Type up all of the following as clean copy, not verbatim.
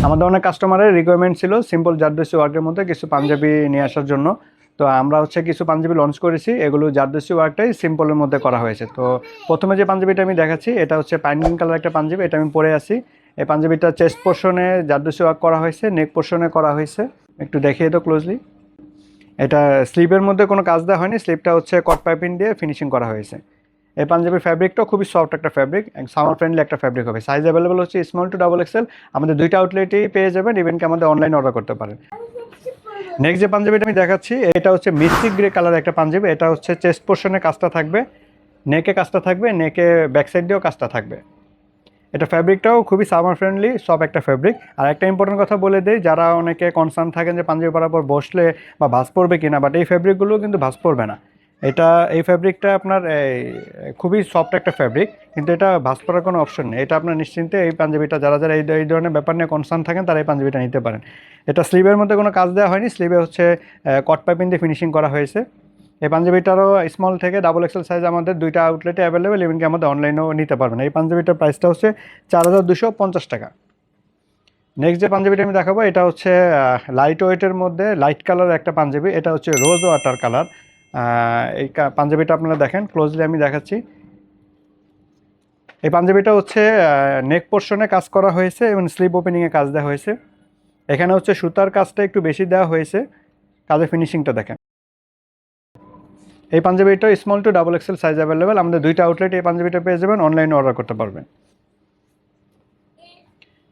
আমাদের অনেক কাস্টমারের রিকোয়ারমেন্ট ছিল সিম্পল জারদৌসি ওয়ার্কের মধ্যে কিছু পাঞ্জাবি নিয়ে আসার জন্য। তো আমরা কিছু পাঞ্জাবি লঞ্চ করেছি, এগুলো জারদৌসি ওয়ার্কটাই সিম্পলের মধ্যে করা হয়েছে। তো প্রথমে যে পাঞ্জাবিটা আমি দেখাচ্ছি এটা হচ্ছে পাইন গ্রিন কালার একটা পাঞ্জাবি, এটা আমি পরে আছি। এই পাঞ্জাবিটা চেস্ট পোর্শনে জারদৌসি ওয়ার্ক করা হয়েছে, নেক পোর্শনে করা হয়েছে, একটু দেখিয়ে দাও ক্লোজলি। এটা স্লিপের মধ্যে কোনো কাজ দেওয়া হয়নি, স্লিপটা হচ্ছে কট পাইপিং দিয়ে ফিনিশিং করা হয়েছে। এই পাঞ্জাবির ফ্যাব্রিকটাও খুবই সফট একটা ফ্যাব্রিক, সামার ফ্রেন্ডলি একটা ফ্যাব্রিক হবে। সাইজ অ্যাভেলেবল হচ্ছে স্মল টু ডাবল এক্সেল, আমাদের দুইটা আউটলেটেই পেয়ে যাবেন, ইভেন কি আমাদের অনলাইন অর্ডার করতে পারেন। নেক্সট যে পাঞ্জাবিটা আমি দেখাচ্ছি এটা হচ্ছে মিষ্টি গ্রে কালার একটা পাঞ্জাবি, এটা হচ্ছে চেস্ট পোর্শনে কাজটা থাকবে, নেকে কাজটা থাকবে, নেকে ব্যাক সাইড দিয়েও কাজটা থাকবে। এটা ফ্যাব্রিকটাও খুবই সামার ফ্রেন্ডলি সব একটা ফ্যাব্রিক। আর একটা ইম্পর্টেন্ট কথা বলে দেই, যারা অনেকে কনসার্ন থাকেন যে পাঞ্জাবি পরার পর বসলে বা ভাঁজ পড়বে কিনা, বাট এই ফ্যাব্রিকগুলো কিন্তু ভাঁজ পড়বে না। এই ফ্যাব্রিকটা আপনার খুবই সফট একটা ফ্যাব্রিক, কিন্তু এটা ভাঁজ পড়ার কোনো অপশন নেই। এটা আপনার নিশ্চিন্তে এই পাঞ্জাবিটা যারা যারা এই ধরনের ব্যাপার নিয়ে কনসার্ন থাকেন তারা এই পাঞ্জাবিটা নিতে পারেন। এটা স্লিভের মধ্যে কোনো কাজ দেওয়া হয়নি, স্লিভে হচ্ছে কট পাইপিং দিয়ে ফিনিশিং করা হয়েছে। এই পাঞ্জাবিটারও স্মল থেকে ডাবল এক্সেল সাইজ আমাদের দুইটা আউটলেটে অ্যাভেলেবেল, এবং কি আমাদের অনলাইনেও নিতে পারবেন। এই পাঞ্জাবিটার প্রাইসটা হচ্ছে 4250 টাকা। নেক্সট যে পাঞ্জাবিটা আমি দেখাবো এটা হচ্ছে লাইট ওয়েটের মধ্যে লাইট কালার একটা পাঞ্জাবি, এটা হচ্ছে রোজ ওয়াটার কালার। এই পাঞ্জাবিটা আপনারা দেখেন ক্লোজলি, আমি দেখাচ্ছি। এই পাঞ্জাবিটা হচ্ছে নেক পোর্শনে কাজ করা হয়েছে এবং স্লিপ ওপেনিংয়ে কাজ দেওয়া হয়েছে। এখানে হচ্ছে সুতার কাজটা একটু বেশি দেওয়া হয়েছে, কাজের ফিনিশিংটা দেখেন। এই পাঞ্জাবিটা small to double XL size available, আমাদের দুইটা আউটলেটে এই পাঞ্জাবিটা পেয়ে যাবেন, অনলাইনে অর্ডার করতে পারবেন।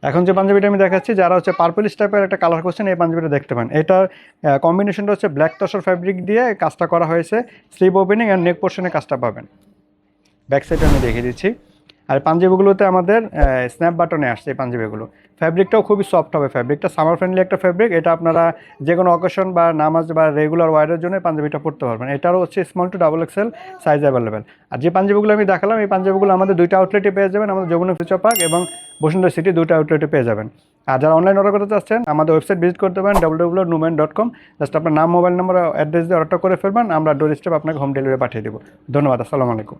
এখন যে পাঞ্জাবিটা আমি দেখাচ্ছি, যারা হচ্ছে পার্পলিশ টাইপের একটা কালার করছেন এই পাঞ্জাবিটা দেখতে পান। এটার কম্বিনেশনটা হচ্ছে ব্ল্যাক তসর ফ্যাব্রিক দিয়ে কাজটা করা হয়েছে, স্লিভ ওপেনিং আর নেক পোর্শনে কাজটা পাবেন। ব্যাক সাইডে আমি দেখিয়ে দিচ্ছি। আর পাঞ্জাবিগুলোতে আমাদের স্ন্যাপ বাটনে আসছে এই পাঞ্জাবিগুলো। ফ্যাব্রিকটাও খুবই সফট হবে, ফ্যাব্রিকটা সামার ফ্রেন্ডলি একটা ফ্যাব্রিক। এটা আপনারা যে কোনো অকেশন বা নামাজ বা রেগুলার ওয়ারের জন্য পাঞ্জাবিটা পরতে পারবেন। এটারও হচ্ছে small to double XL size available. আর যে পাঞ্জাবিগুলো আমি দেখালাম এই পাঞ্জাবিগুলো আমাদের দুইটা আউটলেটে পেয়ে যাবেন, আমাদের যমুনা ফিউচার পার্ক এবং বসুন্ধরা সিটি দুইটা আউটলেটে পেয়ে যাবেন। আর যারা অনলাইন অর্ডার করতে চাচ্ছেন আমাদের ওয়েবসাইট ভিজিট করতে পারেন www.numan.com। জাস্ট আপনার নাম, মোবাইল নাম্বার, অ্যাড্রেস দিয়ে অর্ডারটা করে ফেলবেন, আমরা ডোর স্টেপ আপনাকে হোম ডেলিভারি পাঠিয়ে দেবো। ধন্যবাদ, আসসালামু আলাইকুম।